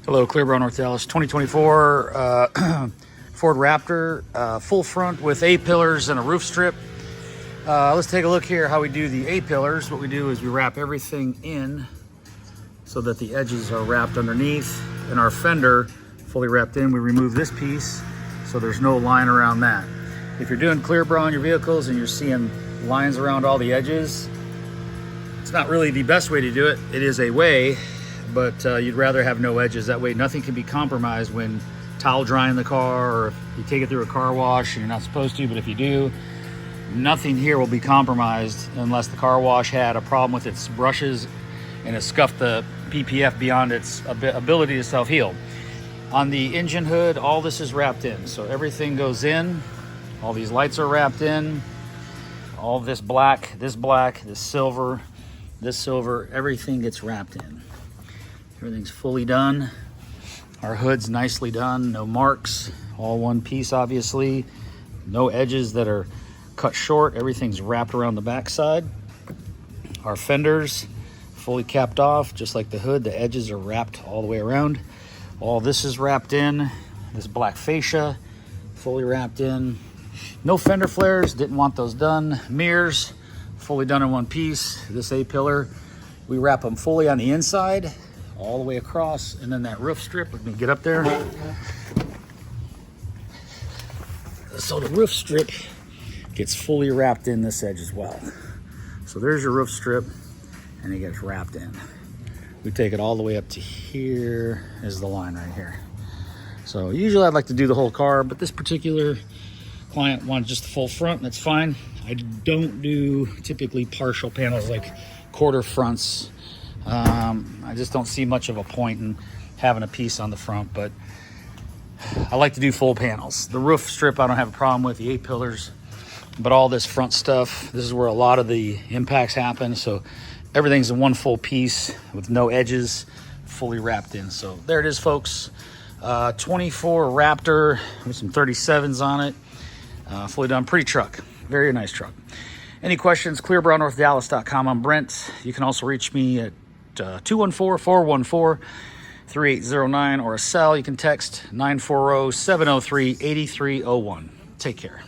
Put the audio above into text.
Hello, Clearbrow, North Dallas, 2024 Ford Raptor, full front with A-pillars and a roof strip. Let's take a look here how we do the A-pillars. What we do is we wrap everything in so that the edges are wrapped underneath, and our fender fully wrapped in. We remove this piece so there's no line around that. If you're doing Clearbrow on your vehicles and you're seeing lines around all the edges, it's not really the best way to do it. It is a way, but you'd rather have no edges. That way nothing can be compromised when towel drying the car, or if you take it through a car wash and you're not supposed to, but if you do, nothing here will be compromised unless the car wash had a problem with its brushes and it scuffed the PPF beyond its ability to self-heal. On the engine hood, all this is wrapped in. So everything goes in, all these lights are wrapped in, all this black, this silver, everything gets wrapped in. Everything's fully done. Our hood's nicely done, no marks, all one piece obviously. No edges that are cut short, everything's wrapped around the backside. Our fenders fully capped off, just like the hood. The edges are wrapped all the way around. All this is wrapped in. This black fascia, fully wrapped in. No fender flares, didn't want those done. Mirrors, fully done in one piece. This A-pillar, we wrap them fully on the inside, all the way across, and then that roof strip, let me get up there. So the roof strip gets fully wrapped in this edge as well. So there's your roof strip, and it gets wrapped in. We take it all the way up to here is the line right here. So usually I'd like to do the whole car, but this particular client wanted just the full front, and that's fine. I don't do typically partial panels like quarter fronts. I just don't see much of a point in having a piece on the front, but I like to do full panels. The roof strip I don't have a problem with, the A-pillars, but all this front stuff, this is where a lot of the impacts happen. So everything's in one full piece with no edges, fully wrapped in. So there it is, folks. 24 Raptor with some 37s on it. Fully done, pretty truck, very nice truck. Any questions, clearbrownorthdallas.com. I'm Brent. You can also reach me at 214-414-3809 or a cell. You can text 940-703-8301. Take care.